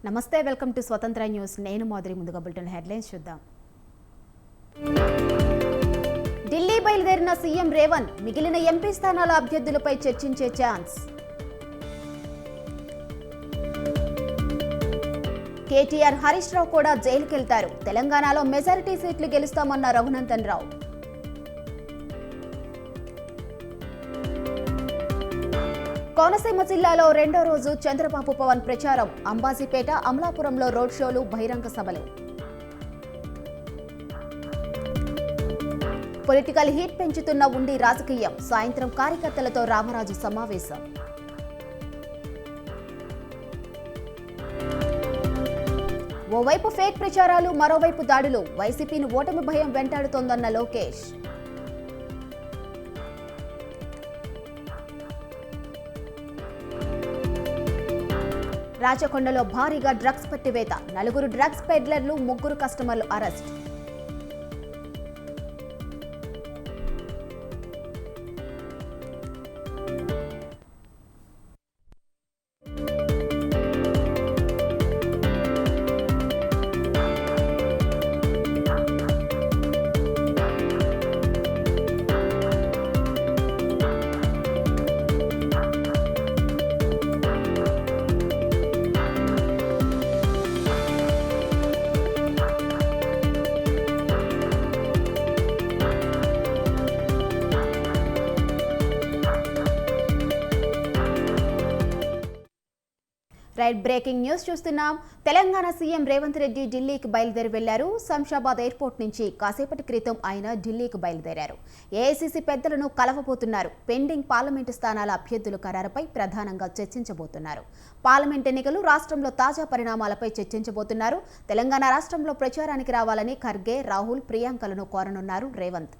నమస్తే, welcome to స్వతంత్ర news. నేను మాదిరి. ముందుగా బులెటిన్ హెడ్లైన్స్ చూద్దాం. ఢిల్లీ బయలుదేరిన సీఎం రేవంత్ మిగిలిన ఎంపీ స్థానాల అభ్యర్థులపై చర్చించే ఛాన్స్. కేటీఆర్, హరీష్ రావు కూడా జైలుకెళ్తారు. తెలంగాణలో మెజారిటీ సీట్లు గెలుస్తామన్న రఘునందన్ రావు. కోనసీమ జిల్లాలో రెండో రోజు చంద్రబాబు పవన్ ప్రచారం. అంబాజీపేట, అమలాపురంలో రోడ్ షోలు, బహిరంగ సభలు. పొలిటికల్ హీట్ పెంచుతున్న ఉండి రాజకీయం. సాయంత్రం కార్యకర్తలతో రామరాజు సమావేశం. ఓవైపు ఫేక్ ప్రచారాలు, మరోవైపు దాడులు. వైసీపీని ఓటమి భయం వెంటాడుతోందన్న లోకేష్. రాచకొండలో భారీగా డ్రగ్స్ పట్టివేత. 4 డ్రగ్స్ పెడ్లర్లు, 3 కస్టమర్లు అరెస్ట్. బ్రేకింగ్ న్యూస్ చూస్తున్నాం. తెలంగాణ సీఎం రేవంత్ రెడ్డి ఢిల్లీకి బయలుదేరి వెళ్లారు. శంషాబాద్ ఎయిర్పోర్ట్ నుంచి కాసేపటి క్రితం ఆయన ఢిల్లీకి బయలుదేరారు. ఏఐసీసీ పెద్దలను కలవబోతున్నారు. పెండింగ్ పార్లమెంటు స్థానాల అభ్యర్థుల ఖరారుపై ప్రధానంగా చర్చించబోతున్నారు. పార్లమెంట్ ఎన్నికలు, రాష్ట్రంలో తాజా పరిణామాలపై చర్చించబోతున్నారు. తెలంగాణ రాష్ట్రంలో ప్రచారానికి రావాలని ఖర్గే, రాహుల్, ప్రియాంకలను కోరనున్నారు రేవంత్.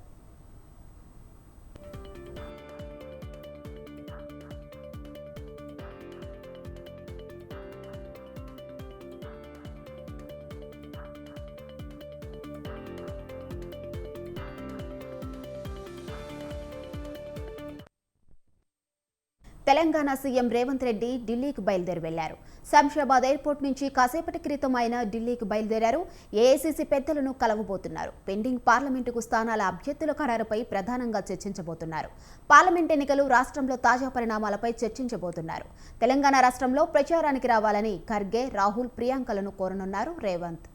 తెలంగాణ సీఎం రేవంత్ రెడ్డి ఢిల్లీకి బయలుదేరి వెళ్లారు. శంషాబాద్ ఎయిర్పోర్ట్ నుంచి కాసేపటి క్రితం ఆయన ఢిల్లీకి బయలుదేరారు. ఏఐసీసీ పెద్దలను కలవబోతున్నారు. పెండింగ్ పార్లమెంటుకు స్థానాల అభ్యర్థుల ఖరారుపై ప్రధానంగా చర్చించబోతున్నారు. పార్లమెంట్ ఎన్నికలు, రాష్ట్రంలో తాజా పరిణామాలపై చర్చించబోతున్నారు. తెలంగాణ రాష్ట్రంలో ప్రచారానికి రావాలని ఖర్గే, రాహుల్, ప్రియాంకలను కోరనున్నారు రేవంత్.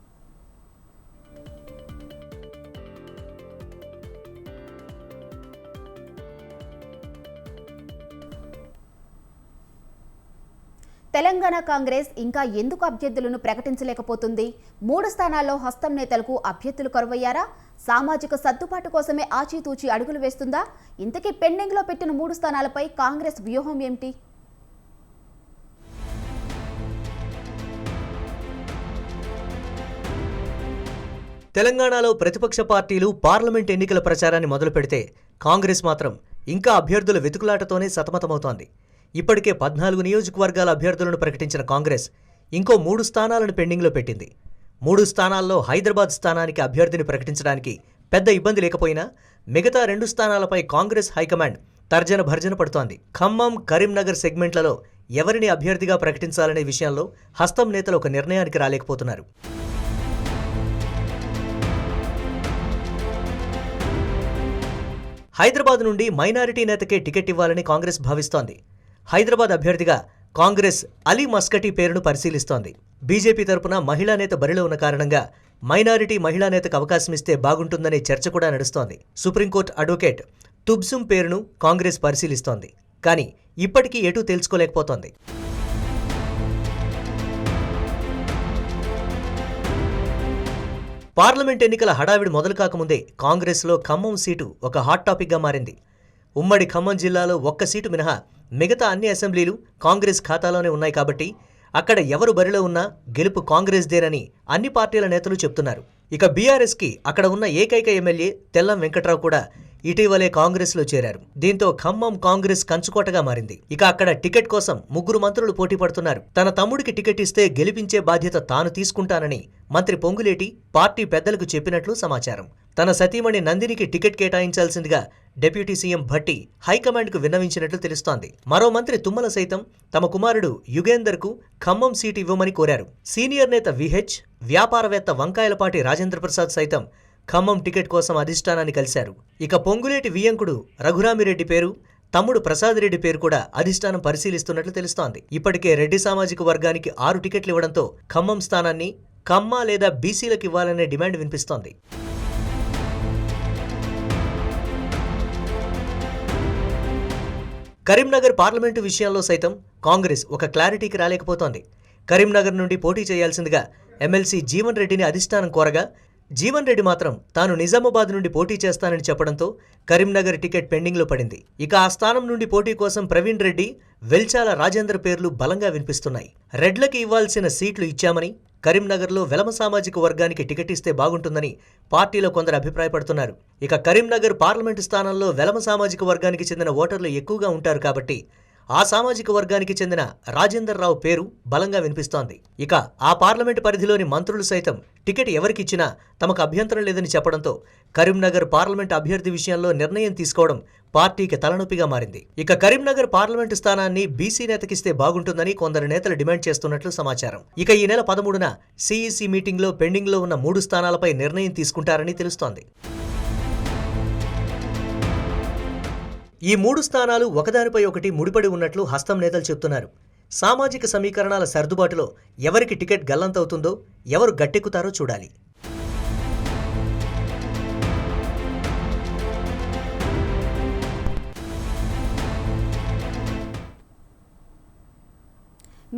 తెలంగాణ కాంగ్రెస్ ఇంకా ఎందుకు అభ్యర్థులను ప్రకటించలేకపోతుంది? 3 స్థానాల్లో హస్తం నేతలకు అభ్యర్థులు కరువయ్యారా? సామాజిక సర్దుబాటు కోసమే ఆచితూచి అడుగులు వేస్తుందా? ఇంతకీ పెండింగ్లో పెట్టిన 3 స్థానాలపై కాంగ్రెస్ వ్యూహం ఏమిటి? తెలంగాణలో ప్రతిపక్ష పార్టీలు పార్లమెంట్ ఎన్నికల ప్రచారాన్ని మొదలు పెడితే కాంగ్రెస్ మాత్రం ఇంకా అభ్యర్థుల వెతుకులాటతోనే సతమతమవుతోంది. ఇప్పటికే 14 నియోజకవర్గాల అభ్యర్థులను ప్రకటించిన కాంగ్రెస్ ఇంకో 3 స్థానాలను పెండింగ్లో పెట్టింది. 3 స్థానాల్లో హైదరాబాద్ స్థానానికి అభ్యర్థిని ప్రకటించడానికి పెద్ద ఇబ్బంది లేకపోయినా మిగతా 2 స్థానాలపై కాంగ్రెస్ హైకమాండ్ తర్జన భర్జన పడుతోంది. ఖమ్మం, కరీంనగర్ సెగ్మెంట్లలో ఎవరిని అభ్యర్థిగా ప్రకటించాలనే విషయంలో హస్తం నేతలు ఒక నిర్ణయానికి రాలేకపోతున్నారు. హైదరాబాద్ నుండి మైనారిటీ నేతకే టికెట్ ఇవ్వాలని కాంగ్రెస్ భావిస్తోంది. హైదరాబాద్ అభ్యర్థిగా కాంగ్రెస్ అలీ మస్కటీ పేరును పరిశీలిస్తోంది. బీజేపీ తరపున మహిళా నేత బరిలో ఉన్న కారణంగా మైనారిటీ మహిళా నేతకు అవకాశమిస్తే బాగుంటుందనే చర్చ కూడా నడుస్తోంది. సుప్రీంకోర్టు అడ్వకేట్ తుబ్సుం పేరును కాంగ్రెస్ పరిశీలిస్తోంది. కానీ ఇప్పటికీ ఎటూ తేల్చుకోలేకపోతోంది. పార్లమెంట్ ఎన్నికల హడావిడి మొదలు కాకముందే కాంగ్రెస్లో ఖమ్మం సీటు ఒక హాట్ టాపిక్గా మారింది. ఉమ్మడి ఖమ్మం జిల్లాలో 1 సీటు మినహా మిగతా అన్ని అసెంబ్లీలు కాంగ్రెస్ ఖాతాలోనే ఉన్నాయి కాబట్టి అక్కడ ఎవరు బరిలో ఉన్నా గెలుపు కాంగ్రెస్దేనని అన్ని పార్టీల నేతలు చెప్తున్నారు. ఇక బీఆర్ఎస్కి అక్కడ ఉన్న ఏకైక ఎమ్మెల్యే తెల్లం వెంకట్రావు కూడా ఇటీవలే కాంగ్రెస్లో చేరారు. దీంతో ఖమ్మం కాంగ్రెస్ కంచుకోటగా మారింది. ఇక అక్కడ టికెట్ కోసం 3 మంత్రులు పోటీ పడుతున్నారు. తన తమ్ముడికి టికెట్ ఇస్తే గెలిపించే బాధ్యత తాను తీసుకుంటానని మంత్రి పొంగులేటి పార్టీ పెద్దలకు చెప్పినట్లు సమాచారం. తన సతీమణి నందినికి టికెట్ కేటాయించాల్సిందిగా డిప్యూటీ సీఎం భట్టి హైకమాండ్కు విన్నవించినట్లు తెలుస్తోంది. మరో మంత్రి తుమ్మల సైతం తమ కుమారుడు యుగేందర్కు ఖమ్మం సీటు ఇవ్వమని కోరారు. సీనియర్ నేత విహెచ్, వ్యాపారవేత్త వంకాయలపాటి రాజేంద్ర ప్రసాద్ సైతం ఖమ్మం టికెట్ కోసం అధిష్టానాన్ని కలిశారు. ఇక పొంగులేటి వియ్యంకుడు రఘురామిరెడ్డి పేరు, తమ్ముడు ప్రసాద్ రెడ్డి పేరు కూడా అధిష్టానం పరిశీలిస్తున్నట్లు తెలుస్తోంది. ఇప్పటికే రెడ్డి సామాజిక వర్గానికి 6 టికెట్లు ఇవ్వడంతో ఖమ్మం స్థానాన్ని కమ్మ లేదా బీసీలకు ఇవ్వాలనే డిమాండ్ వినిపిస్తోంది. కరీంనగర్ పార్లమెంటు విషయంలో సైతం కాంగ్రెస్ ఒక క్లారిటీకి రాలేకపోతోంది. కరీంనగర్ నుండి పోటీ చేయాల్సిందిగా ఎమ్మెల్సీ జీవన్ రెడ్డిని అధిష్టానం కోరగా జీవన్ రెడ్డి మాత్రం తాను నిజామాబాద్ నుండి పోటీ చేస్తానని చెప్పడంతో కరీంనగర్ టికెట్ పెండింగ్లో పడింది. ఇక ఆ స్థానం నుండి పోటీ కోసం ప్రవీణ్ రెడ్డి, వెల్చాల రాజేందర్ పేర్లు బలంగా వినిపిస్తున్నాయి. రెడ్లకి ఇవ్వాల్సిన సీట్లు ఇచ్చామని, కరీంనగర్లో వెలమ సామాజిక వర్గానికి టికెట్ ఇస్తే బాగుంటుందని పార్టీలో కొందరు అభిప్రాయపడుతున్నారు. ఇక కరీంనగర్ పార్లమెంటు స్థానంలో వెలమ సామాజిక వర్గానికి చెందిన ఓటర్లు ఎక్కువగా ఉంటారు కాబట్టి ఆ సామాజిక వర్గానికి చెందిన రాజేందర్ రావు పేరు బలంగా వినిపిస్తోంది. ఇక ఆ పార్లమెంటు పరిధిలోని మంత్రులు సైతం టికెట్ ఎవరికిచ్చినా తమకు అభ్యంతరం లేదని చెప్పడంతో కరీంనగర్ పార్లమెంటు అభ్యర్థి విషయంలో నిర్ణయం తీసుకోవడం పార్టీకి తలనొప్పిగా మారింది. ఇక కరీంనగర్ పార్లమెంటు స్థానాన్ని బీసీ నేతకిస్తే బాగుంటుందని కొందరు నేతలు డిమాండ్ చేస్తున్నట్లు సమాచారం. ఇక ఈ నెల 13న సీఈసీ మీటింగ్లో పెండింగ్లో ఉన్న 3 స్థానాలపై నిర్ణయం తీసుకుంటారని తెలుస్తోంది. ఈ 3 స్థానాలు ఒకదానిపై ఒకటి ముడిపడి ఉన్నట్లు హస్తం నేతలు చెబుతున్నారు. సామాజిక సమీకరణాల సర్దుబాటులో ఎవరికి టికెట్ గల్లంతవుతుందో, ఎవరు గట్టెక్కుతారో చూడాలి.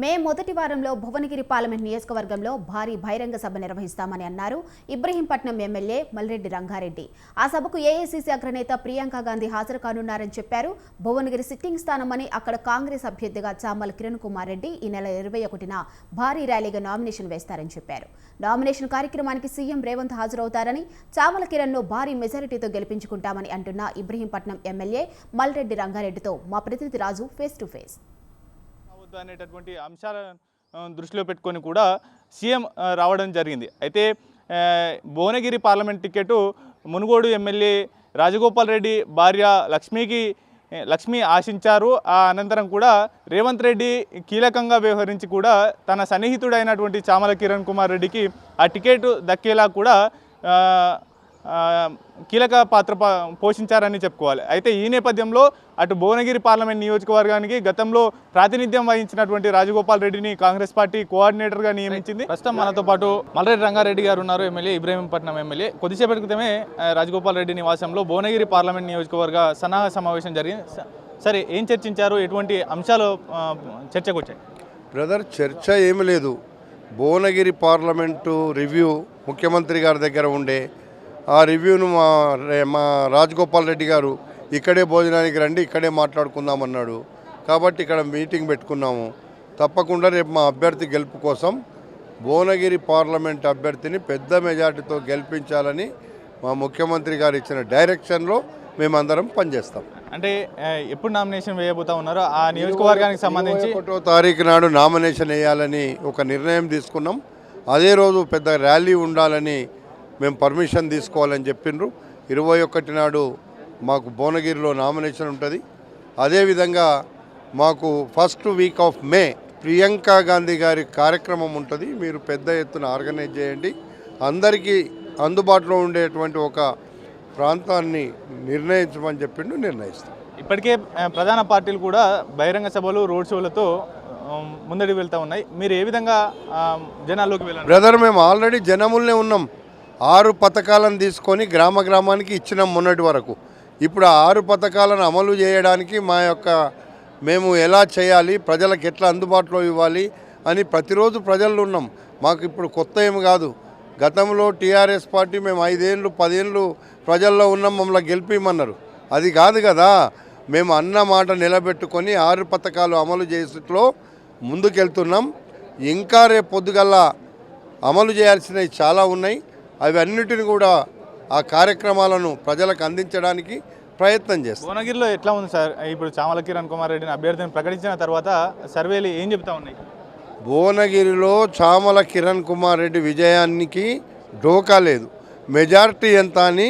మే మొదటి వారంలో భువనగిరి పార్లమెంట్ నియోజకవర్గంలో భారీ బహిరంగ సభ నిర్వహిస్తామని అన్నారు ఇబ్రహీంపట్నం ఎమ్మెల్యే మల్రెడ్డి రంగారెడ్డి. ఆ సభకు ఏఐసీసీ అగ్రనేత ప్రియాంక గాంధీ హాజరు కానున్నారని చెప్పారు. భువనగిరి సిట్టింగ్ స్థానమని అక్కడ కాంగ్రెస్ అభ్యర్థిగా చామల కిరణ్ కుమార్ రెడ్డి ఈ నెల 21న భారీ ర్యాలీగా నామినేషన్ వేస్తారని చెప్పారు. నామినేషన్ కార్యక్రమానికి సీఎం రేవంత్ హాజరవుతారని, చామల కిరణ్ను భారీ మెజారిటీతో గెలిపించుకుంటామని అంటున్న ఇబ్రహీంపట్నం ఎమ్మెల్యే మల్రెడ్డి రంగారెడ్డితో మా ప్రతినిధి రాజు ఫేస్ టు ఫేస్. అనేటటువంటి అంశాలను దృష్టిలో పెట్టుకొని కూడా సీఎం రావడం జరిగింది. అయితే Bhuvanagiri parliament ticket Munugode MLA Rajagopal Reddy భార్య లక్ష్మి ఆశించారు. ఆ అనంతరం కూడా రేవంత్ రెడ్డి కీలకంగా వ్యవహరించి కూడా తన సన్నిహితుడైనటువంటి చామల కిరణ్ కుమార్ రెడ్డికి ఆ టికెట్ దక్కేలా కూడా కీలక పాత్ర పోషించారని చెప్పుకోవాలి. అయితే ఈ నేపథ్యంలో అటు భువనగిరి పార్లమెంట్ నియోజకవర్గానికి గతంలో ప్రాతినిధ్యం వహించినటువంటి రాజగోపాల్ రెడ్డిని కాంగ్రెస్ పార్టీ కోఆర్డినేటర్గా నియమించింది. ప్రస్తుతం మనతో పాటు మల్రెడ్డి రంగారెడ్డి గారు ఉన్నారు, ఎమ్మెల్యే, ఇబ్రహీంపట్నం ఎమ్మెల్యే. కొద్దిసేపటి క్రితమే రాజగోపాల్ రెడ్డి నివాసంలో భువనగిరి పార్లమెంట్ నియోజకవర్గ సన్నాహ సమావేశం జరిగింది. సరే, ఏం చర్చించారు, ఎటువంటి అంశాలు చర్చకు వచ్చాయి? బ్రదర్, చర్చ ఏమి లేదు. భువనగిరి పార్లమెంటు రివ్యూ ముఖ్యమంత్రి గారి దగ్గర ఉండే ఆ రివ్యూను మా రాజగోపాల్ రెడ్డి గారు ఇక్కడే భోజనానికి రండి, ఇక్కడే మాట్లాడుకుందామన్నాడు. కాబట్టి ఇక్కడ మీటింగ్ పెట్టుకున్నాము. తప్పకుండా రేపు మా అభ్యర్థి గెలుపు కోసం భువనగిరి పార్లమెంట్ అభ్యర్థిని పెద్ద మెజార్టీతో గెలిపించాలని మా ముఖ్యమంత్రి గారు ఇచ్చిన డైరెక్షన్లో మేమందరం పనిచేస్తాం. అంటే ఎప్పుడు నామినేషన్ వేయబోతా ఉన్నారో ఆ నియోజకవర్గానికి సంబంధించి 21వ తారీఖు నాడు నామినేషన్ వేయాలని ఒక నిర్ణయం తీసుకున్నాం. అదే రోజు పెద్ద ర్యాలీ ఉండాలని మేము పర్మిషన్ తీసుకోవాలని చెప్పిండ్రు. 21 నాడు మాకు భువనగిరిలో నామినేషన్ ఉంటుంది. అదేవిధంగా మాకు first week of May Priyanka Gandhi గారి కార్యక్రమం ఉంటుంది. మీరు పెద్ద ఎత్తున ఆర్గనైజ్ చేయండి. అందరికీ అందుబాటులో ఉండేటువంటి ఒక ప్రాంతాన్ని నిర్ణయించమని చెప్పిండు. నిర్ణయిస్తాం. ఇప్పటికే ప్రధాన పార్టీలు కూడా బహిరంగ సభలు, రోడ్ షోలతో ముందడి వెళ్తూ ఉన్నాయి. మీరు ఏ విధంగా జనాల్లోకి వెళ్ళారు? బ్రదర్, మేము ఆల్రెడీ జనములనే ఉన్నాం. 6 పథకాలను తీసుకొని గ్రామ గ్రామానికి ఇచ్చినాం మొన్నటి వరకు. ఇప్పుడు ఆ 6 పథకాలను అమలు చేయడానికి మేము ఎలా చేయాలి, ప్రజలకు ఎట్లా అందుబాటులో ఇవ్వాలి అని ప్రతిరోజు ప్రజల్లో ఉన్నాం. మాకు ఇప్పుడు కొత్త ఏమి కాదు. గతంలో టీఆర్ఎస్ పార్టీ మేము 5 ఏళ్ళు 10 ఏళ్ళు ప్రజల్లో ఉన్నాం, మమ్మల్ని గెలిపిమన్నారు. అది కాదు కదా. మేము అన్న మాట నిలబెట్టుకొని 6 పథకాలు అమలు చేసేట్లో ముందుకెళ్తున్నాం. ఇంకా రేపు పొద్దుగల్లా అమలు చేయాల్సినవి చాలా ఉన్నాయి. అవి అన్నిటిని కూడా ఆ కార్యక్రమాలను ప్రజలకు అందించడానికి ప్రయత్నం చేస్తాం. భువనగిరిలో ఎట్లా ఉంది సార్? ఇప్పుడు చామల కిరణ్ కుమార్ రెడ్డిని అభ్యర్థిని ప్రకటించిన తర్వాత సర్వేలు ఏం చెప్తా ఉన్నాయి? భువనగిరిలో చామల కిరణ్ కుమార్ రెడ్డి విజయానికి ఢోకా లేదు. మెజారిటీ ఎంత అని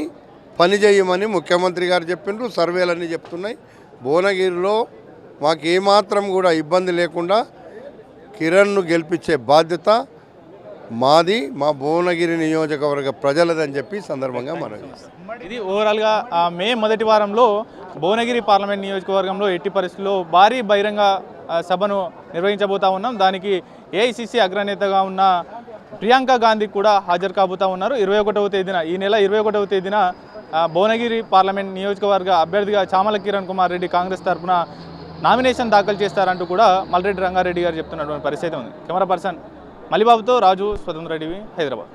పని చేయమని ముఖ్యమంత్రి గారు చెప్పిండ్రు. సర్వేలన్నీ చెప్తున్నాయి. భువనగిరిలో మాకు ఏమాత్రం కూడా ఇబ్బంది లేకుండా కిరణ్ను గెలిపించే బాధ్యత మాది, మా భువనగిరి నియోజకవర్గ ప్రజలదని చెప్పి సందర్భంగా మనం ఇది ఓవరాల్గా మే మొదటి వారంలో భువనగిరి పార్లమెంట్ నియోజకవర్గంలో ఎట్టి పరిస్థితుల్లో భారీ బహిరంగ సభను నిర్వహించబోతా ఉన్నాం. దానికి ఏఐసిసి అగ్రనేతగా ఉన్న ప్రియాంక గాంధీ కూడా హాజరు కాబోతా ఉన్నారు. 21వ తేదీన ఈ నెల 21వ తేదీన భువనగిరి పార్లమెంట్ నియోజకవర్గ అభ్యర్థిగా చామల కిరణ్ కుమార్ రెడ్డి కాంగ్రెస్ తరఫున నామినేషన్ దాఖలు చేస్తారంటూ కూడా మల్రెడ్డి రంగారెడ్డి గారు చెప్తున్నటువంటి పరిస్థితి ఉంది. కెమెరా పర్సన్ మలిబాబుతో రాజు, స్వతంత్ర టీవీ, హైదరాబాద్.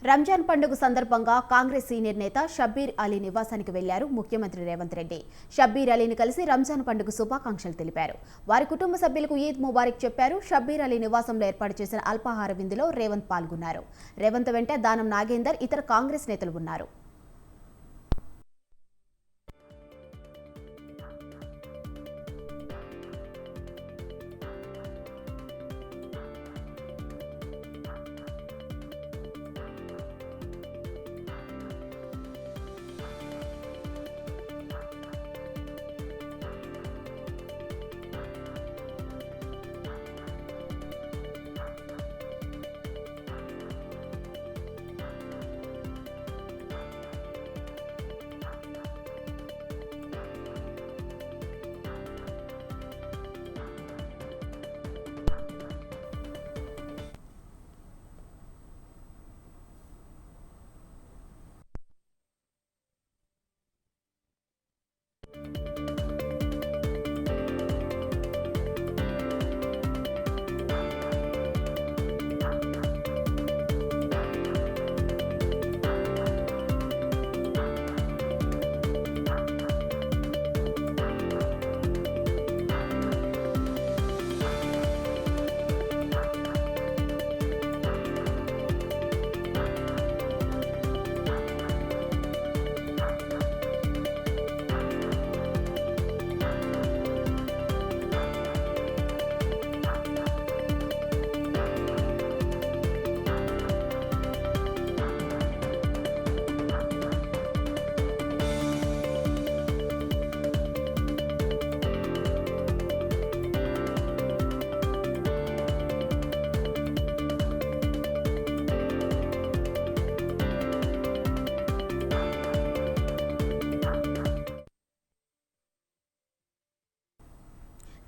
రంజాన్ పండుగ సందర్భంగా కాంగ్రెస్ సీనియర్ నేత షబ్బీర్ అలీ నివాసానికి వెళ్లారు ముఖ్యమంత్రి రేవంత్ రెడ్డి. షబ్బీర్ అలీని కలిసి రంజాన్ పండుగ శుభాకాంక్షలు తెలిపారు. వారి కుటుంబ సభ్యులకు ఈద్ ముబారక్ చెప్పారు. షబ్బీర్ అలీ నివాసంలో ఏర్పాటు చేసిన అల్పాహార విందులో రేవంత్ పాల్గొన్నారు. రేవంత్ వెంట దానం నాగేందర్, ఇతర కాంగ్రెస్ నేతలు ఉన్నారు.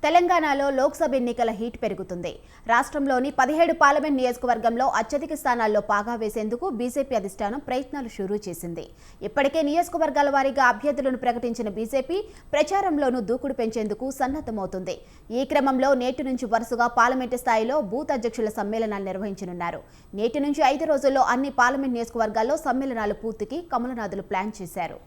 తెలంగాణలో లోక్సభ ఎన్నికల హీట్ పెరుగుతుంది. రాష్ట్రంలోని 17 పార్లమెంట్ నియోజకవర్గంలో అత్యధిక స్థానాల్లో పాగా వేసేందుకు బీజేపీ అధిష్టానం ప్రయత్నాలు షురూ చేసింది. ఇప్పటికే నియోజకవర్గాల వారీగా అభ్యర్థులను ప్రకటించిన బీజేపీ ప్రచారంలోనూ దూకుడు పెంచేందుకు సన్నద్ధమవుతుంది. ఈ క్రమంలో నేటి నుంచి వరుసగా పార్లమెంటు స్థాయిలో బూత్ అధ్యక్షుల సమ్మేళనాలు నిర్వహించనున్నారు. నేటి నుంచి 5 రోజుల్లో అన్ని పార్లమెంట్ నియోజకవర్గాల్లో సమ్మేళనాలు పూర్తికి కమలనాథులు ప్లాన్ చేశారు.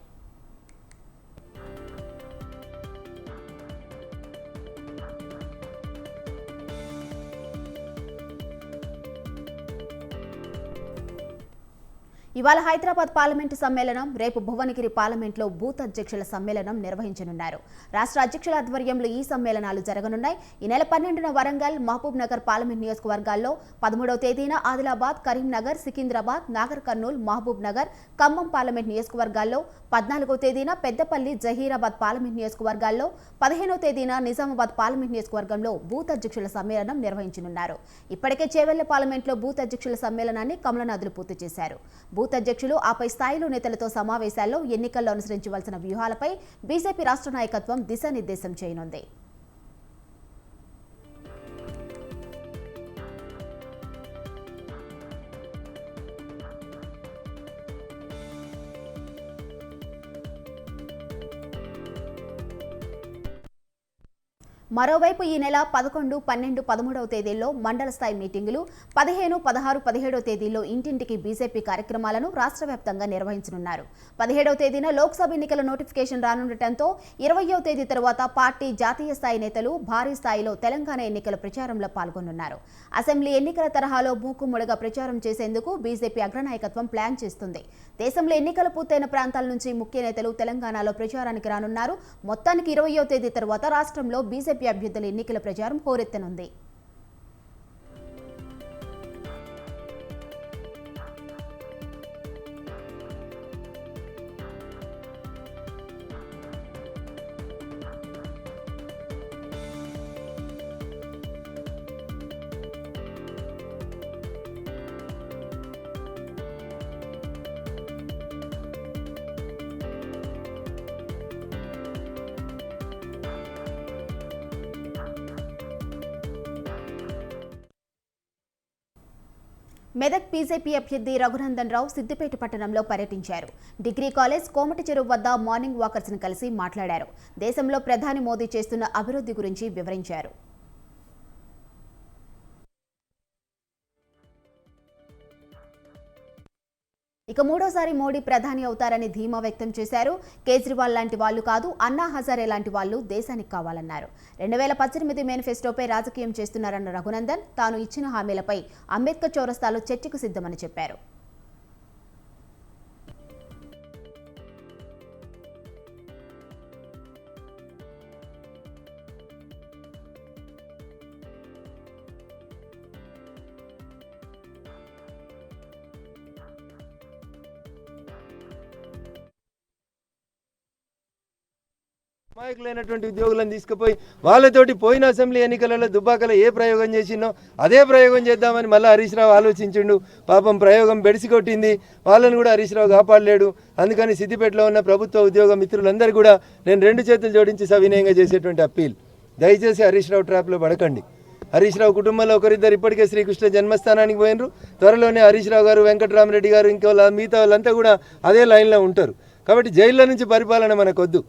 ఇవాళ హైదరాబాద్ పార్లమెంటు సమ్మేళనం, రేపు భువనగిరి పార్లమెంట్లో బూత్ అధ్యక్షుల సమ్మేళనం నిర్వహించనున్నారు. రాష్ట్ర అధ్యక్షుల ఆధ్వర్యంలో ఈ సమ్మేళనాలు జరగనున్నాయి. ఈ నెల 12న వరంగల్, మహబూబ్ నగర్ పార్లమెంట్ నియోజకవర్గాల్లో, 13వ తేదీన ఆదిలాబాద్, కరీంనగర్, సికింద్రాబాద్, నాగర్ కర్నూల్, మహబూబ్ నగర్, ఖమ్మం పార్లమెంట్ నియోజకవర్గాల్లో, 14వ తేదీన పెద్దపల్లి, జహీరాబాద్ పార్లమెంట్ నియోజకవర్గాల్లో, 15వ తేదీన నిజామాబాద్ పార్లమెంట్ నియోజకవర్గంలో బూత్ అధ్యక్షుల సమ్మేళనం నిర్వహించనున్నారు. ఇప్పటికే చేవెళ్ల పార్లమెంట్లో బూత్ అధ్యక్షుల సమ్మేళనాన్ని కమలనాథులు పూర్తి చేశారు. బూత్ అధ్యక్షులు ఆపై స్థాయిలో నేతలతో సమావేశాల్లో ఎన్నికల్లో అనుసరించవలసిన వ్యూహాలపై బీజేపీ రాష్ట్ర నాయకత్వం దిశానిర్దేశం చేయనుంది. మరోవైపు ఈ నెల 11, 12, 13వ తేదీల్లో మండల స్థాయి మీటింగులు, 15, 16, 17వ తేదీల్లో ఇంటింటికి బీజేపీ కార్యక్రమాలను రాష్ట్ర వ్యాప్తంగా నిర్వహించనున్నారు. 17వ తేదీన లోక్సభ ఎన్నికల నోటిఫికేషన్ రానుండటంతో 20వ తేదీ తర్వాత పార్టీ జాతీయ స్థాయి నేతలు భారీ స్థాయిలో తెలంగాణ ఎన్నికల ప్రచారంలో పాల్గొనున్నారు. అసెంబ్లీ ఎన్నికల తరహాలో మూకుమ్మడిగా ప్రచారం చేసేందుకు బీజేపీ అగ్రనాయకత్వం ప్లాన్ చేస్తుంది. దేశంలో ఎన్నికలు పూర్తయిన ప్రాంతాల నుంచి ముఖ్య నేతలు తెలంగాణలో ప్రచారానికి రానున్నారు. మొత్తానికి 20వ తేదీ తర్వాత రాష్ట్రంలో బీజేపీ అభ్యర్థుల ఎన్నికల ప్రచారం హోరెత్తనుంది. మెదక్ బీజేపీ అభ్యర్థి రఘునందన్ రావు సిద్దిపేట పట్టణంలో పర్యటించారు. డిగ్రీ కాలేజ్ కోమటి చెరువు వద్ద మార్నింగ్ వాకర్స్ ను కలిసి మాట్లాడారు. దేశంలో ప్రధాని మోదీ చేస్తున్న అభివృద్ధి గురించి వివరించారు. ఇక మూడోసారి మోడీ ప్రధాని అవుతారని ధీమా వ్యక్తం చేశారు. కేజ్రీవాల్ లాంటి వాళ్లు కాదు, అన్నా హజారే లాంటి వాళ్లు దేశానికి కావాలన్నారు. 2018 మేనిఫెస్టోపై రాజకీయం చేస్తున్నారన్న రఘునందన్ తాను ఇచ్చిన హామీలపై అంబేద్కర్ చౌరస్తాలో చర్చకు సిద్ధమని చెప్పారు. అమాయకులైనటువంటి ఉద్యోగులను తీసుకుపోయి వాళ్ళతోటి పోయిన అసెంబ్లీ ఎన్నికలలో దుబ్బాకలో ఏ ప్రయోగం చేసినో అదే ప్రయోగం చేద్దామని మళ్ళీ హరీష్ రావు ఆలోచించిండు. పాపం ప్రయోగం బెడిసి కొట్టింది. వాళ్ళని కూడా హరీష్ రావు కాపాడలేడు. అందుకని సిద్దిపేటలో ఉన్న ప్రభుత్వ ఉద్యోగ మిత్రులందరూ కూడా నేను 2 చేతులు జోడించి సవినయంగా చేసేటువంటి అప్పీల్, దయచేసి హరీష్ రావు ట్రాప్లో పడకండి. హరీష్ రావు కుటుంబంలో ఒకరిద్దరు ఇప్పటికే శ్రీకృష్ణ జన్మస్థానానికి పోయినరు. త్వరలోనే హరీష్ రావు గారు, వెంకటరామరెడ్డి గారు, ఇంకో మిగతా వాళ్ళంతా కూడా అదే లైన్లో ఉంటారు. కాబట్టి జైల్లో నుంచి పరిపాలన మనకొద్దు.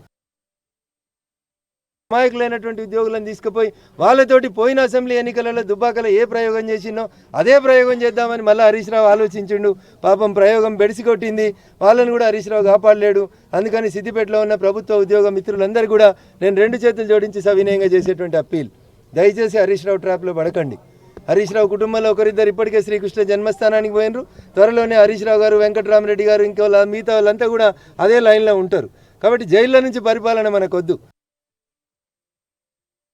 అమాయకులైనటువంటి ఉద్యోగులను తీసుకుపోయి వాళ్ళతోటి పోయిన అసెంబ్లీ ఎన్నికలలో దుబ్బాకలో ఏ ప్రయోగం చేసినో అదే ప్రయోగం చేద్దామని మళ్ళీ హరీష్ రావు ఆలోచించిండు. పాపం ప్రయోగం బెడిసి కొట్టింది. వాళ్ళని కూడా హరీష్ రావు కాపాడలేడు. అందుకని సిద్దిపేటలో ఉన్న ప్రభుత్వ ఉద్యోగ మిత్రులందరూ కూడా నేను 2 చేతులు జోడించి సవినయంగా చేసేటువంటి అప్పీల్, దయచేసి హరీష్ రావు ట్రాప్లో పడకండి. హరీష్ రావు కుటుంబంలో ఒకరిద్దరు ఇప్పటికే శ్రీకృష్ణ జన్మస్థానానికి పోయినరు. త్వరలోనే హరీష్ రావు గారు, వెంకటరామరెడ్డి గారు, ఇంకో మిగతా వాళ్ళంతా కూడా అదే లైన్లో ఉంటారు. కాబట్టి జైల్లో నుంచి పరిపాలన మనకొద్దు.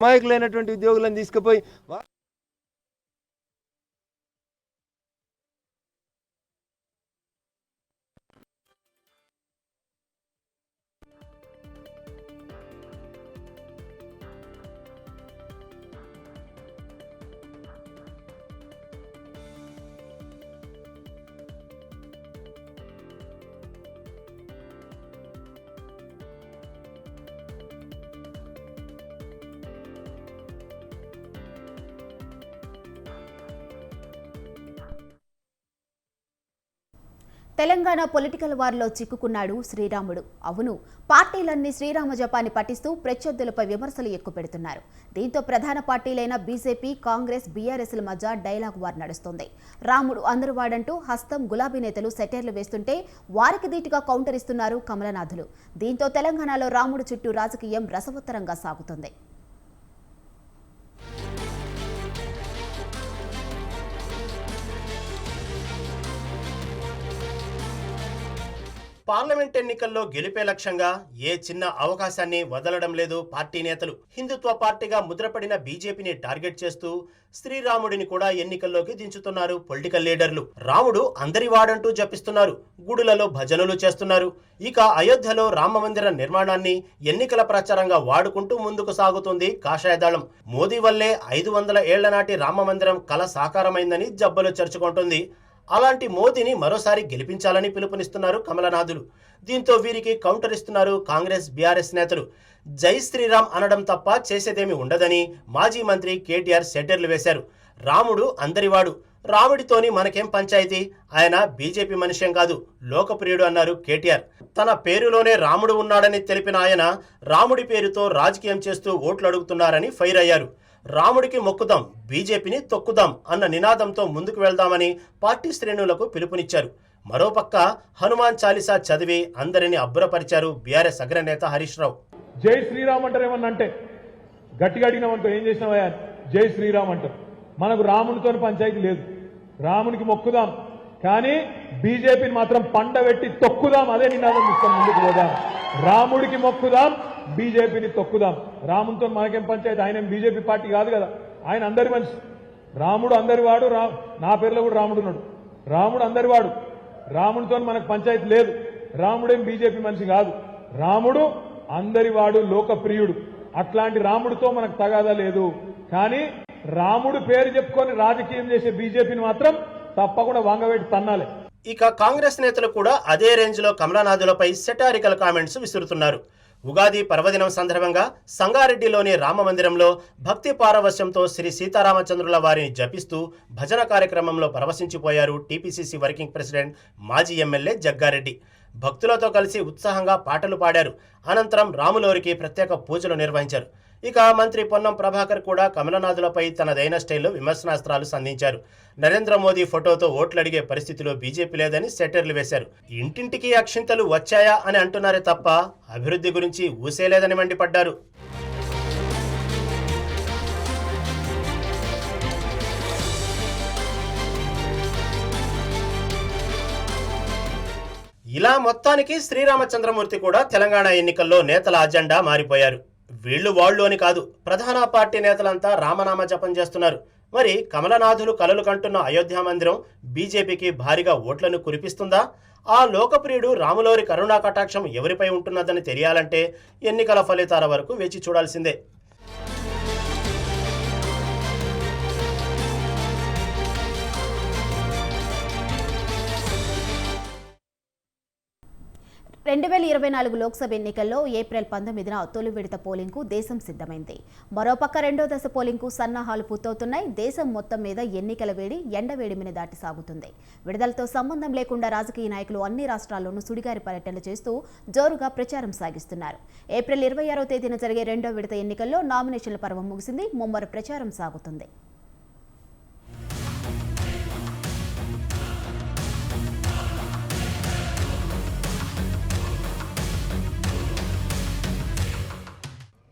అమాయకులైనటువంటి ఉద్యోగులను తీసుకుపోయి తెలంగాణ పొలిటికల్ వార్లో చిక్కుకున్నాడు శ్రీరాముడు. అవును, పార్టీలన్నీ శ్రీరామ జపాన్ని పఠిస్తూ ప్రత్యర్థులపై విమర్శలు ఎక్కుపెడుతున్నారు. దీంతో ప్రధాన పార్టీలైన బీజేపీ, కాంగ్రెస్, బీఆర్ఎస్ల మధ్య డైలాగ్ వార్ నడుస్తోంది. రాముడు అందరువాడంటూ హస్తం గులాబీ నేతలు సెటైర్లు వేస్తుంటే వారికి ధీటుగా కౌంటర్ ఇస్తున్నారు కమలనాథులు. దీంతో తెలంగాణలో రాముడు చుట్టూ రాజకీయం రసవత్తరంగా సాగుతుంది. పార్లమెంట్ ఎన్నికల్లో గెలిపే లక్ష్యంగా ఏ చిన్న అవకాశాన్ని వదలడం లేదు పార్టీ నేతలు. హిందుత్వ పార్టీగా ముద్రపడిన బీజేపీని టార్గెట్ చేస్తూ శ్రీరాముడిని కూడా ఎన్నికల్లోకి దించుతున్నారు పొలిటికల్ లీడర్లు. రాముడు అందరివాడంటూ జపిస్తున్నారు. గుడులలో భజనలు చేస్తున్నారు. ఇక అయోధ్యలో రామ మందిర నిర్మాణాన్ని ఎన్నికల ప్రచారంగా వాడుకుంటూ ముందుకు సాగుతుంది కాషాయదళం. మోదీ వల్లే 500 ఏళ్ల నాటి రామ మందిరం కల సాకారమైందని జబ్బలు చర్చుకుంటుంది. అలాంటి మోదీని మరోసారి గెలిపించాలని పిలుపునిస్తున్నారు కమలనాథులు. దీంతో వీరికి కౌంటర్ ఇస్తున్నారు కాంగ్రెస్, బీఆర్ఎస్ నేతలు. జై శ్రీరామ్ అనడం తప్ప చేసేదేమీ ఉండదని మాజీ మంత్రి కేటీఆర్ సెటైర్లు వేశారు. రాముడు అందరివాడు, రాముడితోని మనకేం పంచాయతీ, ఆయన బీజేపీ మనిషేం కాదు, లోకప్రియుడు అన్నారు కేటీఆర్. తన పేరులోనే రాముడు ఉన్నాడని తెలిపిన ఆయన రాముడి పేరుతో రాజకీయం చేస్తూ ఓట్లు అడుగుతున్నారని ఫైర్ అయ్యారు. రాముడికి మొక్కుదాం, బీజేపీని తొక్కుదాం అన్న నినాదంతో ముందుకు వెళ్దామని పార్టీ శ్రేణులకు పిలుపునిచ్చారు. మరోపక్క హనుమాన్ చాలీసా చదివి అందరినీ అబ్బురపరిచారు బీఆర్ఎస్ అగ్రనేత హరీష్ రావు. జై శ్రీరామ్ అంటారు. ఏమన్నా అంటే గట్టిగా అడిగినామంటూ ఏం చేసినావా, జై శ్రీరామ్ అంటారు. మనకు రామునితో పంచాయతీ లేదు. రామునికి మొక్కుదాం, కానీ బీజేపీని మాత్రం పండబెట్టి తొక్కుదాం, అదే నినాదం ఇస్తాం. ముందుకు పోదాం, రాముడికి మొక్కుదాం, బీజేపీని తొక్కుదాం. రామునితో మనకేం పంచాయతీ, ఆయన బీజేపీ పార్టీ కాదు కదా, ఆయన అందరి మనిషి. రాముడు అందరివాడు, నా పేరులో కూడా రాముడు ఉన్నాడు. రాముడు అందరివాడు, రాముడితో మనకు పంచాయతీ లేదు. రాముడేం బీజేపీ మనిషి కాదు, రాముడు అందరివాడు, లోకప్రియుడు. అట్లాంటి రాముడితో మనకు తగాదా లేదు. కానీ రాముడు పేరు చెప్పుకొని రాజకీయం చేసే బీజేపీని మాత్రం తప్పకుండా వంగవేటి తన్నాలి. ఇక కాంగ్రెస్ నేతలు కూడా అదే రేంజ్ లో కమలనాథులపై సెటారికల్ కామెంట్స్ విసురుతున్నారు. ఉగాది పర్వదినం సందర్భంగా సంగారెడ్డిలోని రామమందిరంలో భక్తి పారవశ్యంతో శ్రీ సీతారామచంద్రుల వారిని జపిస్తూ భజన కార్యక్రమంలో పరవశించిపోయారు టీపీసీసీ వర్కింగ్ ప్రెసిడెంట్ మాజీ ఎమ్మెల్యే జగ్గారెడ్డి. భక్తులతో కలిసి ఉత్సాహంగా పాటలు పాడారు. అనంతరం రాములోరికి ప్రత్యేక పూజలు నిర్వహించారు. ఇక మంత్రి పొన్నం ప్రభాకర్ కూడా కమలనాథులపై తనదైన స్టైల్లో విమర్శనాస్త్రాలు సంధించారు. నరేంద్ర మోదీ ఫోటోతో ఓట్లు అడిగే పరిస్థితిలో బీజేపీ లేదని సెటర్లు వేశారు. ఇంటింటికి అక్షింతలు వచ్చాయా అని అంటున్నారే తప్ప అభివృద్ధి గురించి ఊసేలేదని మండిపడ్డారు. ఇలా మొత్తానికి శ్రీరామచంద్రమూర్తి కూడా తెలంగాణ ఎన్నికల్లో నేతల అజెండా మారిపోయారు. వీళ్ళు వాళ్ళు అని కాదు, ప్రధాన పార్టీ నేతలంతా రామనామ జపం చేస్తున్నారు. మరి కమలనాథులు కలలు కంటున్న అయోధ్య మందిరం బీజేపీకి భారీగా ఓట్లను కురిపిస్తుందా? ఆ లోకప్రియుడు రాములోరి కరుణా కటాక్షం ఎవరిపై ఉంటున్నదని తెలియాలంటే ఎన్నికల ఫలితాల వరకు వేచి చూడాల్సిందే. రెండు 2024 లోక్సభ ఎన్నికల్లో ఏప్రిల్ 19న తొలి విడత పోలింగ్కు దేశం సిద్ధమైంది. మరోపక్క రెండో దశ పోలింగ్కు సన్నాహాలు పూర్తవుతున్నాయి. దేశం మొత్తం మీద ఎన్నికల వేడి ఎండవేడిమిని దాటి సాగుతుంది. విడుదలతో సంబంధం లేకుండా రాజకీయ నాయకులు అన్ని రాష్ట్రాల్లోనూ సుడిగారి పర్యటనలు చేస్తూ జోరుగా ప్రచారం సాగిస్తున్నారు. ఏప్రిల్ 26వ తేదీన జరిగే రెండో విడత ఎన్నికల్లో నామినేషన్ల పర్వం ముగిసింది. ముమ్మర ప్రచారం సాగుతుంది.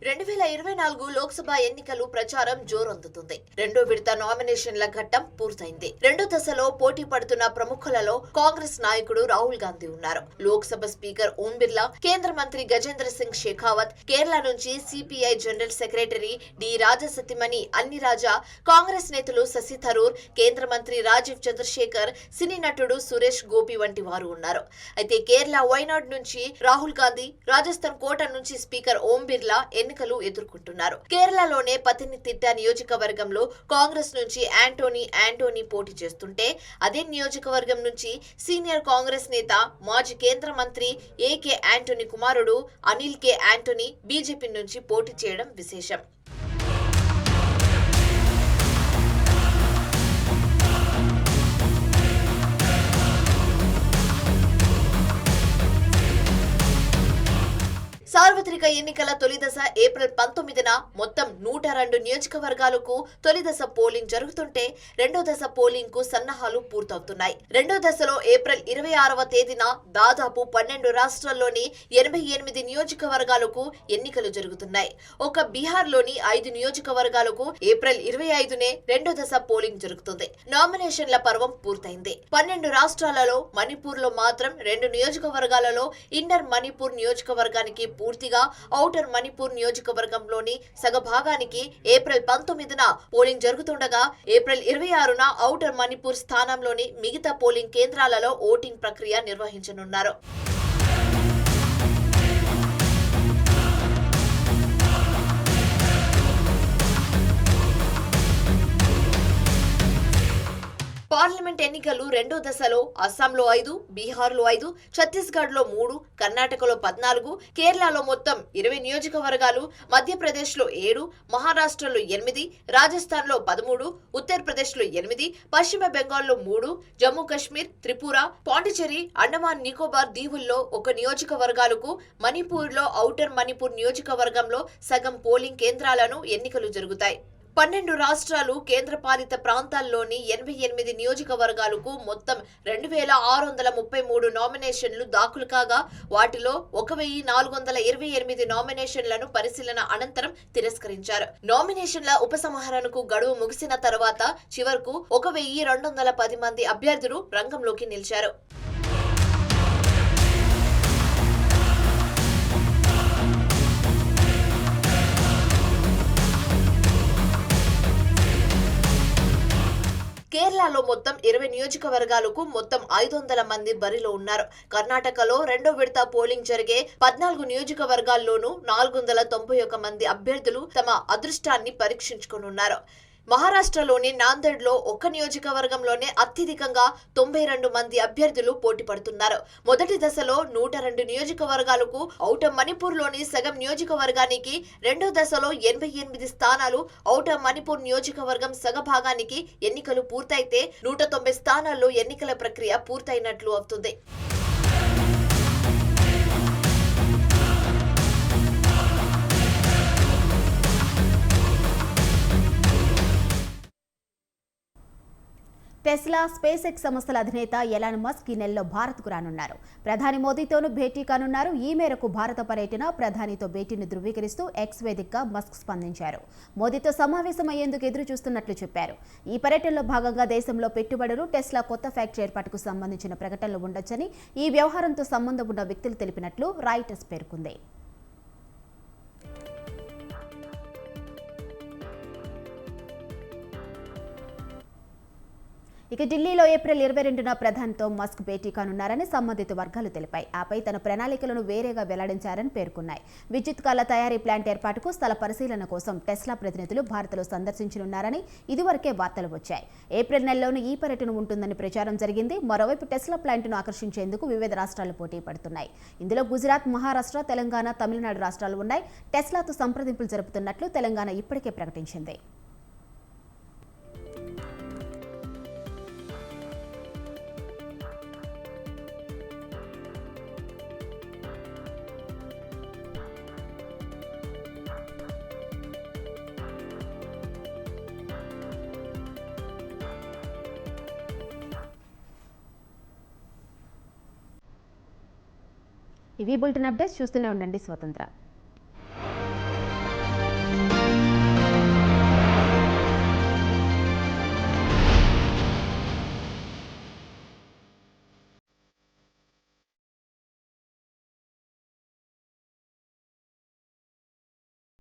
రెండు 2024 లోక్సభ ఎన్నికలు ప్రచారం జోరందుతుంది. రెండో విడత నామినేషన్ల ఘట్టం పూర్తయింది. రెండో దశలో పోటీ పడుతున్న ప్రముఖులలో కాంగ్రెస్ నాయకుడు రాహుల్ గాంధీ ఉన్నారు. లోక్సభ స్పీకర్ ఓం బిర్లా, కేంద్ర మంత్రి గజేంద్ర సింగ్ షెకావత్, కేరళ నుంచి సిపిఐ జనరల్ సెక్రటరీ డి రాజసతిమణి అన్ని రాజా, కాంగ్రెస్ నేతలు శశి థరూర్, కేంద్ర మంత్రి రాజీవ్ చంద్రశేఖర్, సినీ నటుడు సురేష్ గోపి వంటి వారు ఉన్నారు. అయితే కేరళ వైనాడ్ నుంచి రాహుల్ గాంధీ, రాజస్థాన్ కోట నుంచి స్పీకర్ ఓం బిర్లా ఎన్నికలు ఎదుర్కొంటున్నారు. కేరళలోనే పతినితిట్ట నియోజకవర్గంలో కాంగ్రెస్ నుంచి యాంటోనీ పోటీ చేస్తుంటే, అదే నియోజకవర్గం నుంచి సీనియర్ కాంగ్రెస్ నేత మాజీ కేంద్ర మంత్రి ఏకే యాంటోనీ కుమారుడు అనిల్ కే యాంటోనీ బీజేపీ నుంచి పోటీ చేయడం విశేషం. సార్వత్రిక ఎన్నికల తొలిదశ ఏప్రిల్ 19న మొత్తం 102 నియోజకవర్గాలకు తొలిదశ పోలింగ్ జరుగుతుంటే, రెండో దశ పోలింగ్ కు సన్నాహాలు పూర్తవుతున్నాయి. రెండో దశలో ఏప్రిల్ 26వ తేదీన దాదాపు 12 రాష్ట్రాల్లోని 88 నియోజకవర్గాలకు ఎన్నికలు జరుగుతున్నాయి. ఒక బీహార్లోని 5 నియోజకవర్గాలకు ఏప్రిల్ 25నే రెండో దశ పోలింగ్ జరుగుతుంది. నామినేషన్ల పర్వం పూర్తయింది. 12 రాష్ట్రాలలో మణిపూర్లో మాత్రం 2 నియోజకవర్గాలలో ఇన్నర్ మణిపూర్ నియోజకవర్గానికి పూర్తిగా, ఔటర్ మణిపూర్ నియోజకవర్గంలోని సగభాగానికి ఏప్రిల్ 19న పోలింగ్ జరుగుతుండగా, ఏప్రిల్ 26న ఔటర్ మణిపూర్ స్థానంలోని మిగతా పోలింగ్ కేంద్రాలలో ఓటింగ్ ప్రక్రియ నిర్వహించనున్నారు. పార్లమెంట్ ఎన్నికలు రెండో దశలో అస్సాంలో 5, బీహార్లో 5, ఛత్తీస్గఢ్లో 3, కర్ణాటకలో 14, కేరళలో మొత్తం 20 నియోజకవర్గాలు, మధ్యప్రదేశ్లో 7, మహారాష్ట్రలో 8, రాజస్థాన్లో 13, ఉత్తరప్రదేశ్లో 8, పశ్చిమ బెంగాల్లో 3, జమ్మూ కశ్మీర్, త్రిపుర, పాండిచేరి, అండమాన్ నికోబార్ దీవుల్లో 1 నియోజకవర్గాలకు, మణిపూర్లో ఔటర్ మణిపూర్ నియోజకవర్గంలో సగం పోలింగ్ కేంద్రాలను ఎన్నికలు జరుగుతాయి. 12 రాష్ట్రాలు, కేంద్రపాలిత ప్రాంతాల్లోని 88 నియోజకవర్గాలకు మొత్తం 2633 నామినేషన్లు దాఖలు కాగా, వాటిలో 1428 నామినేషన్లను పరిశీలన అనంతరం తిరస్కరించారు. నామినేషన్ల ఉపసంహరణకు గడువు ముగిసిన తర్వాత చివరకు 1210 మంది అభ్యర్థులు రంగంలోకి నిలిచారు. కేరళలో మొత్తం 20 నియోజకవర్గాలకు మొత్తం 500 మంది బరిలో ఉన్నారు. కర్ణాటకలో రెండో విడత పోలింగ్ జరిగే 14 నియోజకవర్గాల్లోనూ 491 మంది అభ్యర్థులు తమ అదృష్టాన్ని పరీక్షించుకోనున్నారు. మహారాష్ట్రలోని నాందేడ్లో ఒక్క నియోజకవర్గంలోనే అత్యధికంగా 92 మంది అభ్యర్థులు పోటీ పడుతున్నారు. మొదటి దశలో 102 నియోజకవర్గాలకు, ఔట్ ఆఫ్ మణిపూర్లోని సగం నియోజకవర్గానికి, రెండో దశలో 88 స్థానాలు, ఔట్ ఆఫ్ మణిపూర్ నియోజకవర్గం సగభాగానికి ఎన్నికలు పూర్తయితే 190 స్థానాల్లో ఎన్నికల ప్రక్రియ పూర్తయినట్లు అవుతుంది. టెస్లా, స్పేస్ ఎక్స్ సంస్థల అధినేత ఎలాన్ మస్క్ ఈ నెలలో భారత్కు రానున్నారు. ప్రధాని మోదీతోనూ భేటీ కానున్నారు. ఈ మేరకు భారత పర్యటన, ప్రధానితో భేటీని ధృవీకరిస్తూ ఎక్స్ వేదికగా మస్క్ స్పందించారు. మోదీతో సమావేశమయ్యేందుకు ఎదురు చూస్తున్నట్లు చెప్పారు. ఈ పర్యటనలో భాగంగా దేశంలో పెట్టుబడులు, టెస్లా కొత్త ఫ్యాక్టరీ ఏర్పాటుకు సంబంధించిన ప్రకటనలు ఉండొచ్చని ఈ వ్యవహారంతో సంబంధం ఉన్న వ్యక్తులు తెలిపినట్లు రాయిటర్స్ పేర్కొంది. ఇక ఢిల్లీలో ఏప్రిల్ 22న ప్రధానితో మస్క్ భేటీ కానున్నారని సంబంధిత వర్గాలు తెలిపాయి. ఆపై తన ప్రణాళికలను వేరేగా వెల్లడించారని పేర్కొన్నాయి. విద్యుత్ కాల తయారీ ప్లాంట్ ఏర్పాటుకు స్థల పరిశీలన కోసం టెస్లా ప్రతినిధులు భారత్లో సందర్శించనున్నారని ఇదివరకే వార్తలు వచ్చాయి. ఏప్రిల్ నెలలోనే ఈ పర్యటన ఉంటుందని ప్రచారం జరిగింది. మరోవైపు టెస్లా ప్లాంట్ను ఆకర్షించేందుకు వివిధ రాష్ట్రాలు పోటీ పడుతున్నాయి. ఇందులో గుజరాత్, మహారాష్ట్ర, తెలంగాణ, తమిళనాడు రాష్ట్రాలు ఉన్నాయి. టెస్లాతో సంప్రదింపులు జరుపుతున్నట్లు తెలంగాణ ఇప్పటికే ప్రకటించింది. ఇవి బులెటిన్ అప్డేట్స్. చూస్తూనే ఉండండి స్వతంత్ర.